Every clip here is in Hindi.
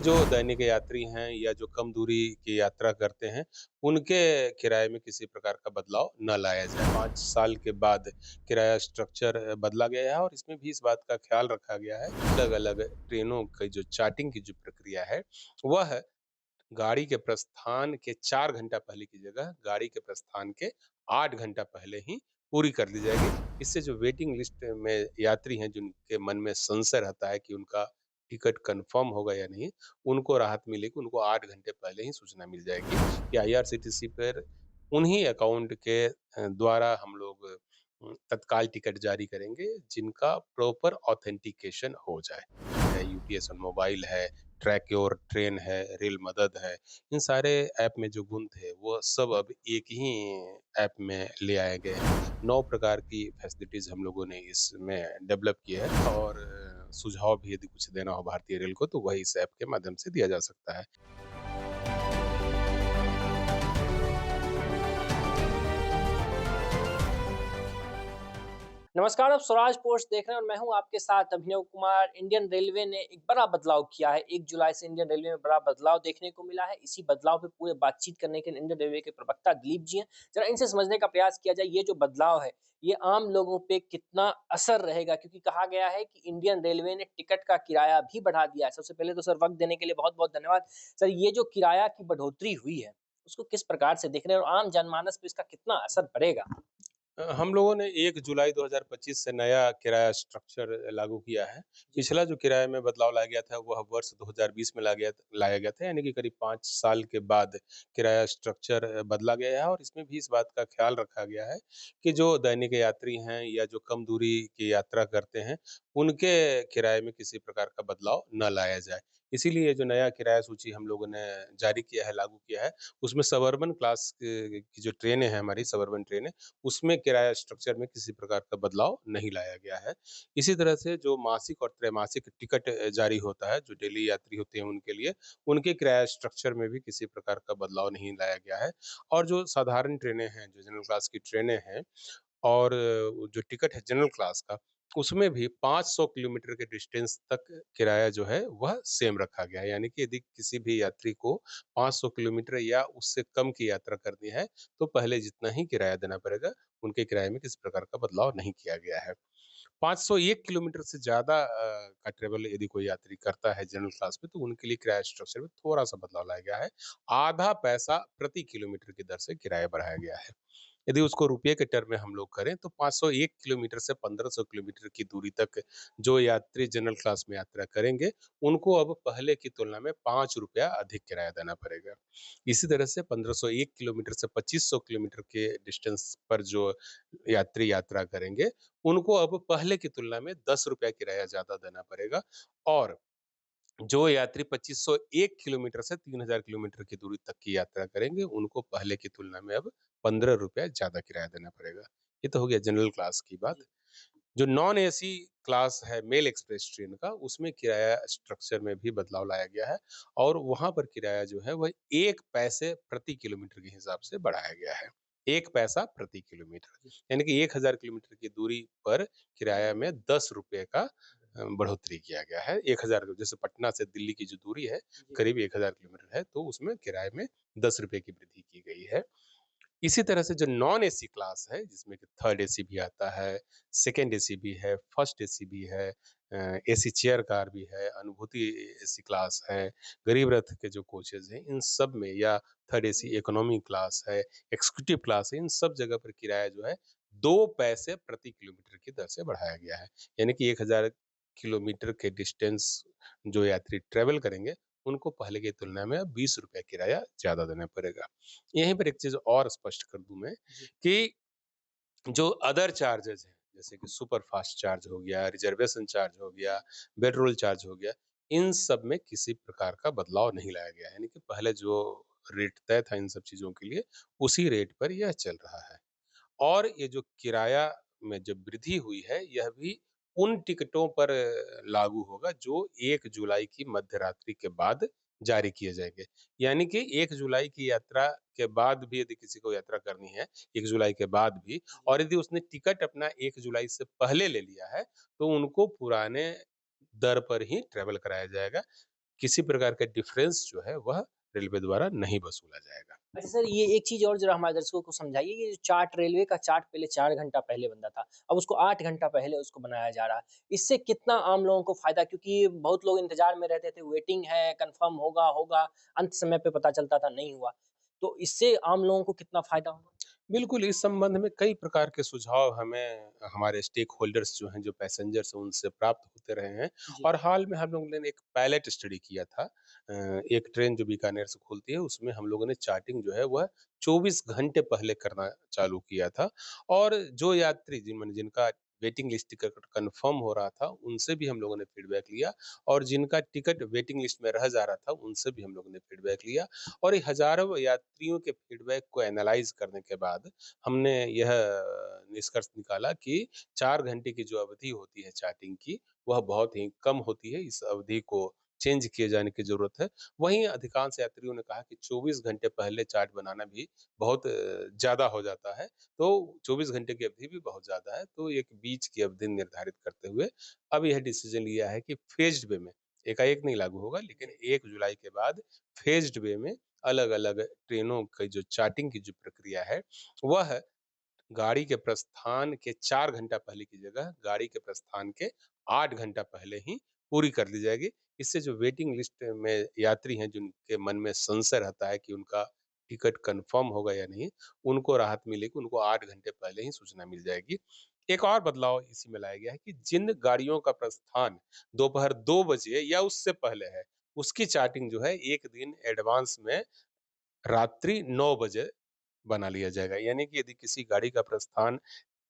जो दैनिक यात्री हैं या जो कम दूरी की यात्रा करते हैं, उनके किराए में किसी प्रकार का बदलाव ना लाया जाए। 5 साल के बाद किराया स्ट्रक्चर बदला गया है और इसमें भी इस बात का ख़्याल रखा गया है, अलग-अलग ट्रेनों की जो चार्टिंग की जो प्रक्रिया है, वह गाड़ी के प्रस्थान के 4 घंटा पहले की जगह गाड़ी के प्रस्थान के 8 घंटा पहले ही पूरी कर ली जाएगी। इससे जो वेटिंग लिस्ट में यात्री हैं, जिनके मन में संशय रहता है कि उनका टिकट कन्फर्म होगा या नहीं, उनको राहत मिलेगी, उनको 8 घंटे पहले ही सूचना मिल जाएगी कि आईआरसीटीसी पर उन्हीं अकाउंट के द्वारा हम लोग तत्काल टिकट जारी करेंगे, जिनका प्रॉपर ऑथेंटिकेशन हो जाए। है यूटीएस ऑन मोबाइल है, ट्रैक योर ट्रेन है, रेल मदद है, इन सारे ऐप में जो गुण थे वो सब अब एक ही ऐप में ले आए गए हैं। 9 प्रकार की फैसिलिटीज़ हम लोगों ने इसमें डेवलप किया है और सुझाव भी यदि कुछ देना हो भारतीय रेल को तो वही इस ऐप के माध्यम से दिया जा सकता है। नमस्कार, आप स्वराज पोस्ट देख रहे हैं और मैं हूं आपके साथ अभिनव कुमार। इंडियन रेलवे ने एक बड़ा बदलाव किया है। 1 जुलाई से इंडियन रेलवे में बड़ा बदलाव देखने को मिला है। इसी बदलाव पे पूरे बातचीत करने के लिए इंडियन रेलवे के प्रवक्ता दिलीप जी हैं। ज़रा इनसे समझने का प्रयास किया जाए, ये जो बदलाव है, ये आम लोगों पे कितना असर रहेगा? क्योंकि कहा गया है कि इंडियन रेलवे ने टिकट का किराया भी बढ़ा दिया है। सबसे पहले तो सर वक़्त देने के लिए बहुत-बहुत धन्यवाद। सर, ये जो किराया की बढ़ोतरी हुई है, उसको किस प्रकार से देख रहे हैं और आम जनमानस पे इसका कितना असर पड़ेगा? हम लोगों ने 1 जुलाई 2025 से नया किराया स्ट्रक्चर लागू किया है। जी। पिछला जो किराए में बदलाव लाया गया था, वह वर्ष 2020 में लाया गया था, यानी कि करीब 5 साल के बाद किराया स्ट्रक्चर बदला गया है और इसमें भी इस बात का ख़्याल रखा गया है कि जो दैनिक यात्री हैं या जो कम दूरी की यात्रा करते हैं, उनके किराए में किसी प्रकार का बदलाव ना लाया जाए। इसीलिए जो नया किराया सूची हम लोगों ने जारी किया है, लागू किया है, उसमें सबअर्बन क्लास की जो ट्रेनें हैं, हमारी सबअर्बन ट्रेनें, उसमें किराया स्ट्रक्चर में किसी प्रकार का बदलाव नहीं लाया गया है। इसी तरह से जो मासिक और त्रैमासिक टिकट जारी होता है, जो डेली यात्री होते हैं उनके लिए, उनके किराया स्ट्रक्चर में भी किसी प्रकार का बदलाव नहीं लाया गया है। और जो साधारण ट्रेनें हैं, जो जनरल क्लास की ट्रेनें हैं और जो टिकट है जनरल क्लास का, उसमें भी 500 किलोमीटर के डिस्टेंस तक किराया जो है वह सेम रखा गया है। यानी कि यदि किसी भी यात्री को 500 किलोमीटर या उससे कम की यात्रा करनी है, तो पहले जितना ही किराया देना पड़ेगा, उनके किराए में किसी प्रकार का बदलाव नहीं किया गया है। 501 किलोमीटर से ज़्यादा का ट्रैवल यदि कोई यात्री करता है जनरल क्लास में, तो उनके लिए किराया स्ट्रक्चर में थोड़ा-सा बदलाव लाया गया है। आधा पैसा प्रति किलोमीटर की दर से किराया बढ़ाया गया है। यदि उसको रुपए के टर्म में हम लोग करें तो 501 किलोमीटर से 1500 किलोमीटर की दूरी तक जो यात्री जनरल क्लास में यात्रा करेंगे, उनको अब पहले की तुलना में ₹5 अधिक किराया देना पड़ेगा। इसी तरह से 1501 किलोमीटर से 2500 किलोमीटर के डिस्टेंस पर जो यात्री यात्रा करेंगे, उनको अब पहले की तुलना में ₹10 किराया ज़्यादा देना पड़ेगा और जो यात्री 2501 किलोमीटर से 3000 किलोमीटर की दूरी तक की यात्रा करेंगे, उनको पहले की तुलना में अब ₹15 ज़्यादा किराया देना पड़ेगा। ये तो हो गया जनरल क्लास की बात। जी। जो नॉन एसी क्लास है मेल एक्सप्रेस ट्रेन का, उसमें किराया स्ट्रक्चर में भी बदलाव लाया गया है और वहाँ पर किराया जो है वह 1 पैसे प्रति किलोमीटर के हिसाब से बढ़ाया गया है। 1 पैसा प्रति किलोमीटर, जी। यानी कि 1000 किलोमीटर की दूरी पर किराया में ₹10 का बढ़ोतरी किया गया है। 1000 जैसे पटना से दिल्ली की जो दूरी है, जी। करीब 1000 किलोमीटर है, तो उसमें किराए में ₹10 की वृद्धि की गई है। इसी तरह से जो नॉन एसी क्लास है, जिसमें कि थर्ड एसी भी आता है, सेकंड एसी भी है, फर्स्ट एसी भी है, एसी चेयर कार भी है, अनुभूति एसी क्लास है, गरीब रथ के जो कोचेज़ हैं, इन सब में या थर्ड एसी इकोनॉमी क्लास है, एक्जीक्यूटिव क्लास है, इन सब जगह पर किराया जो है 2 पैसे प्रति किलोमीटर की दर से बढ़ाया गया है। यानी कि 1000 किलोमीटर के डिस्टेंस जो यात्री ट्रैवल करेंगे, उनको पहले की तुलना में अब ₹20 किराया ज़्यादा देना पड़ेगा। यहीं पर एक चीज़ और स्पष्ट कर दूँ मैं जी। कि जो अदर चार्जेज़ हैं, जैसे कि सुपर फास्ट चार्ज हो गया, रिज़र्वेशन चार्ज हो गया, पेट्रोल चार्ज हो गया, इन सब में किसी प्रकार का बदलाव नहीं लाया गया है। यानी कि पहले जो रेट तय था इन सब चीज़ों के लिए, उसी रेट पर यह चल रहा है। और ये जो किराया में जब वृद्धि हुई है, यह भी उन टिकटों पर लागू होगा जो 1 जुलाई की मध्य रात्रि के बाद जारी किए जाएँगे। यानी कि 1 जुलाई की यात्रा के बाद भी यदि किसी को यात्रा करनी है, 1 जुलाई के बाद भी जी। और यदि उसने टिकट अपना 1 जुलाई से पहले ले लिया है, तो उनको पुराने दर पर ही ट्रैवल कराया जाएगा। किसी प्रकार का डिफरेंस जो है वह रेलवे द्वारा नहीं वसूला जाएगा। अच्छा सर, ये एक चीज़ और ज़रा हमारे दर्शकों को समझाइए, ये जो चार्ट रेलवे का चार्ट पहले 4 घंटा पहले बनता था, अब उसको 8 घंटा पहले उसको बनाया जा रहा है। इससे कितना आम लोगों को फ़ायदा, क्योंकि बहुत लोग इंतज़ार में रहते थे, वेटिंग है, कन्फर्म होगा, होगा, अंत समय पे पता चलता था नहीं हुआ। तो इससे आम लोगों को कितना फ़ायदा होगा? बिल्कुल, इस संबंध में कई प्रकार के सुझाव हमें हमारे स्टेक होल्डर्स जो हैं, जो पैसेंजर्स हैं, उनसे प्राप्त होते रहे हैं जी। और हाल में हम लोगों ने एक पायलट स्टडी किया था। एक ट्रेन जो बीकानेर से खुलती है, उसमें हम लोगों ने चार्टिंग जो है, वह 24 घंटे पहले करना चालू किया था और जो यात्री जिनका वेटिंग लिस्ट टिकट कन्फर्म हो रहा था, उनसे भी हम लोगों ने फीडबैक लिया और जिनका टिकट वेटिंग लिस्ट में रह जा रहा था, उनसे भी हम लोगों ने फीडबैक लिया और ये हज़ारों यात्रियों के फीडबैक को एनालाइज़ करने के बाद हमने यह निष्कर्ष निकाला कि 4 घंटे की जो अवधि होती है चार्टिंग की, वह बहुत ही कम होती है। इस अवधि को चेंज किए जाने की ज़रूरत है। वहीं अधिकांश यात्रियों ने कहा कि 24 घंटे पहले चार्ट बनाना भी बहुत ज़्यादा हो जाता है। तो 24 घंटे की अवधि भी बहुत ज़्यादा है, तो एक बीच की अवधि निर्धारित करते हुए अब यह डिसीज़न लिया है कि फ़ेज़्ड वे में, एकाएक नहीं लागू होगा, लेकिन 1 जुलाई के बाद फ़ेज़्ड वे में अलग-अलग ट्रेनों की जो चार्टिंग की जो प्रक्रिया है, वह गाड़ी के प्रस्थान के 4 घंटा पहले की जगह गाड़ी के प्रस्थान के 8 घंटा पहले ही पूरी कर ली जाएगी। इससे जो वेटिंग लिस्ट में यात्री हैं, जिनके मन में संशय रहता है कि उनका टिकट कन्फर्म होगा या नहीं, उनको राहत मिलेगी, उनको 8 घंटे पहले ही सूचना मिल जाएगी। एक और बदलाव इसी में लाया गया है कि जिन गाड़ियों का प्रस्थान दोपहर 2 बजे या उससे पहले है, उसकी चार्टिंग जो है 1 दिन एडवांस में रात्रि 9 बजे बना लिया जाएगा। यानी कि यदि किसी गाड़ी का प्रस्थान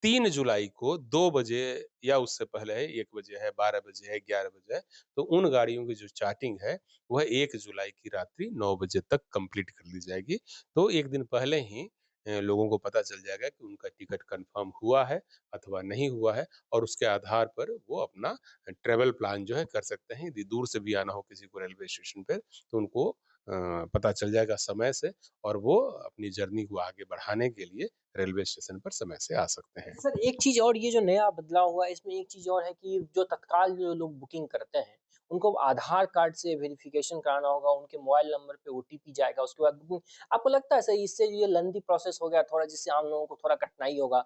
3 जुलाई को 2 बजे या उससे पहले है, 1 बजे है, 12 बजे है, 11 बजे है, तो उन गाड़ियों की जो चार्टिंग है, वह 1 जुलाई की रात्रि 9 बजे तक कंप्लीट कर ली जाएगी। तो 1 दिन पहले ही लोगों को पता चल जाएगा कि उनका टिकट कन्फर्म हुआ है अथवा नहीं हुआ है और उसके आधार पर वो अपना ट्रैवल प्लान जो है कर सकते हैं। यदि दूर से भी आना हो किसी को रेलवे स्टेशन पे, तो उनको पता चल जाएगा समय से और वो अपनी जर्नी को आगे बढ़ाने के लिए रेलवे स्टेशन पर समय से आ सकते हैं। अच्छा सर, एक चीज़ और, ये जो नया बदलाव हुआ है, इसमें एक चीज़ और है कि जो तत्काल जो लोग बुकिंग करते हैं, उनको आधार कार्ड से वेरिफ़िकेशन कराना होगा, उनके मोबाइल नंबर पे ओटीपी जाएगा, उसके बाद बुकिंग। आपको लगता है सर, इससे ये लेंदी प्रोसेस हो गया थोड़ा, जिससे आम लोगों को थोड़ा कठिनाई होगा?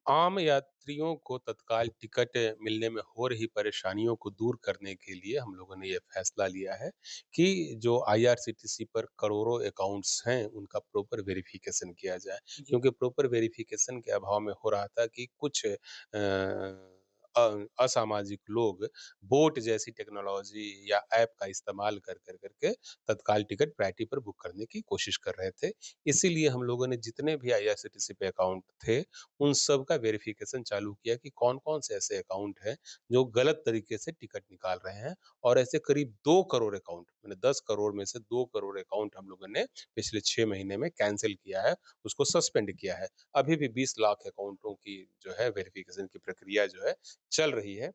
आम यात्रियों को तत्काल टिकट मिलने में हो रही परेशानियों को दूर करने के लिए हम लोगों ने ये फैसला लिया है कि जो आईआरसीटीसी पर करोड़ों अकाउंट्स हैं, उनका प्रॉपर वेरिफ़िकेशन किया जाए। जी। क्योंकि प्रॉपर वेरिफ़िकेशन के अभाव में हो रहा था कि कुछ असामाजिक लोग बोट जैसी टेक्नोलॉज़ी या ऐप का इस्तेमाल कर के तत्काल टिकट प्रायोरिटी पर बुक करने की कोशिश कर रहे थे। इसीलिए हम लोगों ने जितने भी आईआरसीटीसी पे अकाउंट थे, उन सब का वेरिफिकेशन चालू किया कि कौन-कौन से ऐसे अकाउंट हैं, जो गलत तरीके से टिकट निकाल रहे हैं और ऐसे करीब 2 करोड़ अकाउंट, मैंने 10 करोड़ में से 2 करोड़ अकाउंट हम लोगों ने पिछले 6 महीने में कैंसल किया है, उसको सस्पेंड किया है। अभी भी 20 लाख अकाउंटों की जो है वेरिफिकेशन की प्रक्रिया जो है, चल रही है।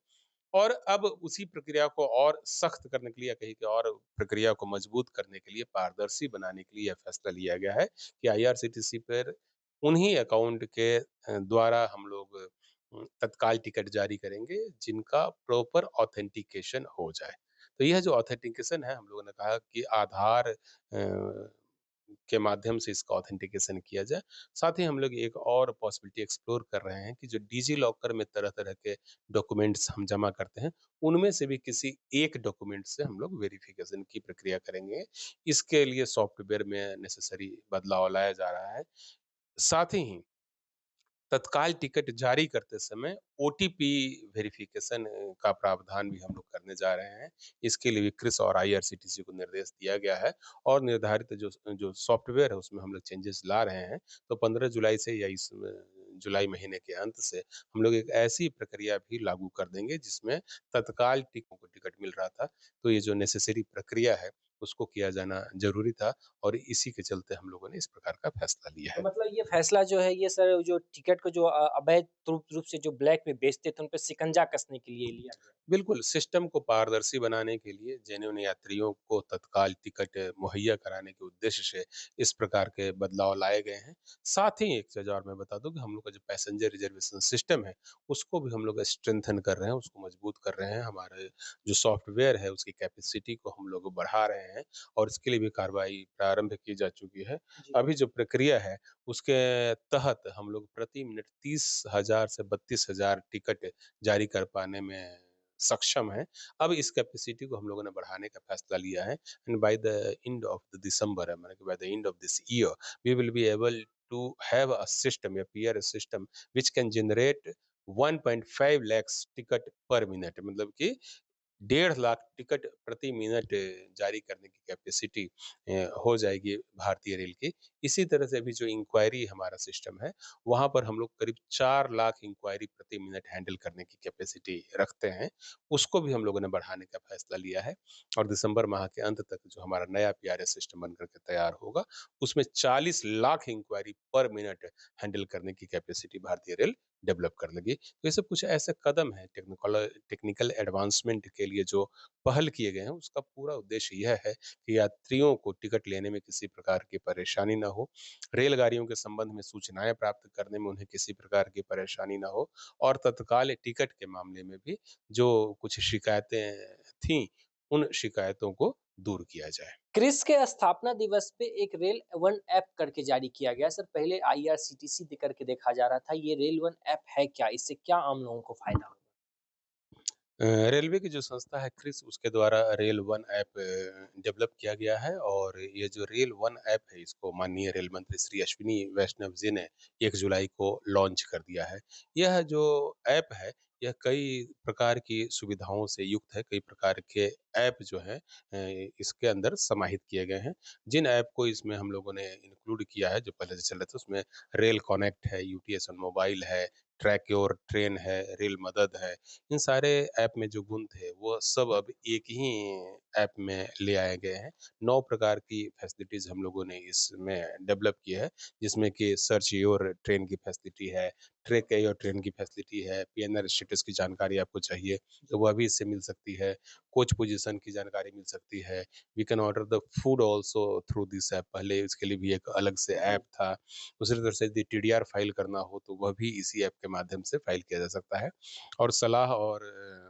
और अब उसी प्रक्रिया को और सख्त करने के लिए या कहीं के और प्रक्रिया को मजबूत करने के लिए, पारदर्शी बनाने के लिए यह फैसला लिया गया है कि आईआरसीटीसी पर उन्हीं अकाउंट के द्वारा हम लोग तत्काल टिकट जारी करेंगे, जिनका प्रॉपर ऑथेंटिकेशन हो जाए। तो यह जो ऑथेंटिकेशन है, हम लोगों ने कहा कि आधार के माध्यम से इसका ऑथेंटिकेशन किया जाए। साथ ही हम लोग एक और पॉसिबिलिटी एक्सप्लोर कर रहे हैं कि जो डिजी लॉकर में तरह-तरह के डॉक्यूमेंट्स हम जमा करते हैं, उनमें से भी किसी एक डॉक्यूमेंट से हम लोग वेरिफिकेशन की प्रक्रिया करेंगे। इसके लिए सॉफ्टवेयर में नेसेसरी बदलाव लाया जा रहा है। साथ ही तत्काल टिकट जारी करते समय ओटीपी वेरिफिकेशन का प्रावधान भी हम लोग करने जा रहे हैं। इसके लिए भी क्रिस और आईआरसीटीसी को निर्देश दिया गया है और निर्धारित जो जो सॉफ्टवेयर है उसमें हम लोग चेंजेस ला रहे हैं। तो 15 जुलाई से या इस जुलाई महीने के अंत से हम लोग एक ऐसी प्रक्रिया भी लागू कर देंगे जिसमें तत्काल टिकटों को टिकट मिल रहा था। तो ये जो नेसेसरी प्रक्रिया है उसको किया जाना ज़रूरी था और इसी के चलते हम लोगों ने इस प्रकार का फैसला लिया तो है। मतलब ये फैसला जो है ये सर जो टिकट को जो अवैध रूप से जो ब्लैक में बेचते थे, उन पे शिकंजा कसने के लिए लिया गया। बिल्कुल, सिस्टम को पारदर्शी बनाने के लिए जेन्युइन यात्रियों को तत्काल टिकट मुहैया कराने के उद्देश्य से इस प्रकार के बदलाव लाए गए हैं। साथ ही एक चीज़ और मैं बता दूँ कि हम लोग का जो पैसेंजर रिज़र्वेशन सिस्टम है, उसको भी हम लोग स्ट्रेंथन कर रहे हैं, उसको मजबूत कर रहे हैं। हमारे जो सॉफ्टवेयर है, उसकी कैपेसिटी को हम लोग बढ़ा रहे हैं और इसके लिए भी कार्रवाई प्रारंभ की जा चुकी है। जी। अभी जो प्रक्रिया है, उसके तहत हम लोग प्रति मिनट 30,000 से 32,000 टिकट जारी कर पाने में सक्षम हैं। अब इस कैपेसिटी को हम लोगों ने बढ़ाने का फैसला लिया है and by the end of the December माने कि by the end of this year we will be able to have a system, a PRS system which can generate 1.5 lakhs ticket per minute मतलब कि 1.5 लाख टिकट प्रति मिनट जारी करने की कैपेसिटी हो जाएगी भारतीय रेल की। इसी तरह से अभी जो इंक्वायरी हमारा सिस्टम है, वहाँ पर हम लोग करीब 4 लाख इंक्वायरी प्रति मिनट हैंडल करने की कैपेसिटी रखते हैं। उसको भी हम लोगों ने बढ़ाने का फैसला लिया है और दिसंबर माह के अंत तक जो हमारा नया पीआरएस सिस्टम बन कर के तैयार होगा, उसमें 40 lakh inquiry per minute handle करने की कैपेसिटी भारतीय रेल डेवलप कर लेगी। तो ये सब कुछ ऐसे कदम हैं टेक्निकल एडवांसमेंट के लिए जो पहल किए गए हैं, उसका पूरा उद्देश्य यह है कि यात्रियों को टिकट लेने में किसी प्रकार की परेशानी ना हो, रेलगाड़ियों के संबंध में सूचनाएँ प्राप्त करने में उन्हें किसी प्रकार की परेशानी ना हो और तत्काल टिकट के मामले में भी जो कुछ शिकायतें थीं, उन शिकायतों को दूर किया जाए। क्रिस के स्थापना दिवस पे एक रेल वन ऐप करके जारी किया गया। सर पहले आईआरसीटीसी दे करके देखा जा रहा था, ये रेल वन ऐप है क्या? इससे क्या आम लोगों को फ़ायदा होगा? रेलवे की जो संस्था है क्रिस उसके द्वारा रेल वन ऐप डेवलप किया गया है और ये जो रेल वन ऐप है इसको माननीय रेल मंत्री श्री अश्विनी वैष्णव जी ने 1 जुलाई को लॉन्च कर दिया है। यह जो ऐप है यह कई प्रकार की सुविधाओं से युक्त है, कई प्रकार के ऐप जो हैं इसके अंदर समाहित किए गए हैं। जिन ऐप को इसमें हम लोगों ने इंक्लूड किया है जो पहले से चल रहे थे उसमें रेल कनेक्ट है, यूटीएस ऑन मोबाइल है, ट्रैक योर ट्रेन है, रेल मदद है। इन सारे ऐप में जो गुण थे वो सब अब एक ही ऐप में ले आए गए हैं। 9 प्रकार की फैसिलिटीज़ हम लोगों ने इसमें डेवलप की है, जिसमें कि सर्च योर ट्रेन की फैसिलिटी है, ट्रैक योर ट्रेन की फैसिलिटी है, पीएनआर स्टेटस की जानकारी आपको चाहिए, तो जी। वह भी इससे मिल सकती है, कोच पोज़ीशन की जानकारी मिल सकती है, we can order the food also through this app पहले इसके लिए भी एक अलग से ऐप जी। था। उसी तरह से यदि टीडीआर फाइल करना हो तो वह भी इसी ऐप के माध्यम से फाइल किया जा सकता है। और सलाह और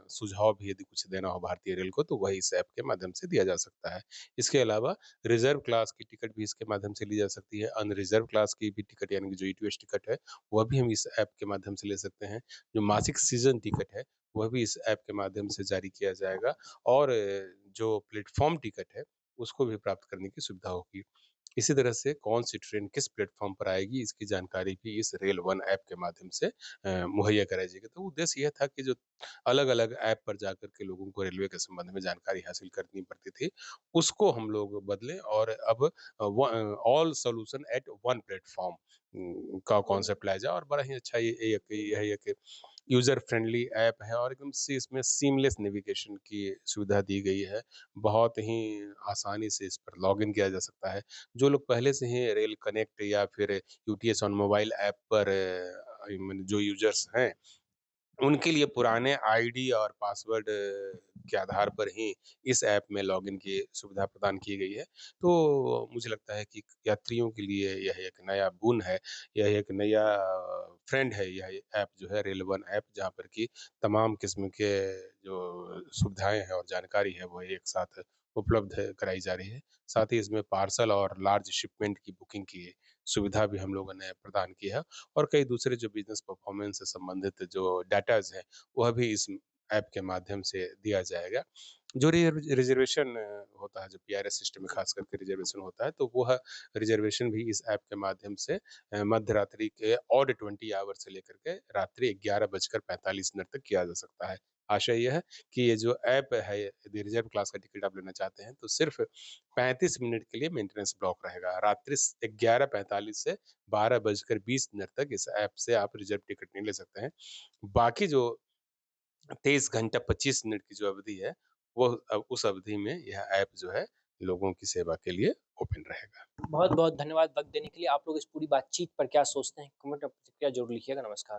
सुझाव भी यदि कुछ देना हो भारतीय रेल को तो वही इस ऐप के माध्यम से दिया जा सकता है। इसके अलावा रिज़र्व क्लास की टिकट भी इसके माध्यम से ली जा सकती है, अनरिज़र्व क्लास की भी टिकट यानी कि जो ईटीएस टिकट है, वह भी हम इस ऐप के माध्यम से ले सकते हैं। जो मासिक सीज़न टिकट है, वह भी इस ऐप के माध्यम से जारी किया जाएगा और जो प्लेटफ़ॉर्म टिकट है, उसको भी प्राप्त करने की सुविधा होगी। इसी तरह से कौन-सी ट्रेन किस प्लेटफ़ॉर्म पर आएगी, इसकी जानकारी भी इस रेल वन ऐप के माध्यम से मुहैया कराई जाएगी। तो उद्देश्य यह था कि जो अलग-अलग ऐप पर जाकर के लोगों को रेलवे के संबंध में जानकारी हासिल करनी पड़ती थी, उसको हम लोग बदले और अब all solution at one platform का कॉन्सेप्ट लाया जाए और बड़ा ही अच्छा यह एक यूज़र फ्रेंडली ऐप है और एकदम से इसमें सीमलेस नेविगेशन की सुविधा दी गई है। बहुत ही आसानी से इस पर लॉगिन किया जा सकता है। जो लोग पहले से ही रेल कनेक्ट या फिर यूटीएस ऑन मोबाइल ऐप पर मने जो यूज़र्स हैं उनके लिए पुराने आईडी और पासवर्ड के आधार पर ही इस ऐप में लॉगिन की सुविधा प्रदान की गई है। तो मुझे लगता है कि यात्रियों के लिए यह एक नया बोon है, यह एक नया फ्रेंड है यह ऐप जो है रेल वन ऐप जहाँ पर कि तमाम किस्म के जो सुविधाएँ हैं और जानकारी है वो एक साथ उपलब्ध कराई जा रही है। साथ ही इसमें पार्सल और लार्ज शिपमेंट की बुकिंग की सुविधा भी हम लोगों ने प्रदान की है। और कई दूसरे जो बिज़नेस परफ़ॉर्मेंस से संबंधित जो डाटाज़ हैं, वह भी इस ऐप के माध्यम से दिया जाएगा। जो रिज़र्वेशन होता है, जो पीआरएस सिस्टम में जी। ख़ास करके रिज़र्वेशन होता है, तो वह रिज़र्वेशन भी इस ऐप के माध्यम से मध्य रात्रि के ऑड 20 आवर से लेकर के रात्रि 11:45 तक किया जा सकता है। आशय ये है कि ये जो ऐप है, यदि रिज़र्व क्लास का टिकट आप लेना चाहते हैं, तो सिर्फ़ 35 मिनट के लिए मेंटेनेंस ब्लॉक रहेगा। रात्रि 11:45 से 12:20 तक इस ऐप से आप रिज़र्व टिकट नहीं ले सकते हैं। बाकी जो 23 घंटा 25 मिनट की जो अवधि है, वो उस अवधि में यह ऐप जो है लोगों की सेवा के लिए ओपन रहेगा। बहुत-बहुत धन्यवाद वक़्त देने के लिए। आप लोग इस पूरी बातचीत पर क्या सोचते हैं? कमेंट में प्रतिक्रिया ज़रूर लिखिएगा। नमस्कार।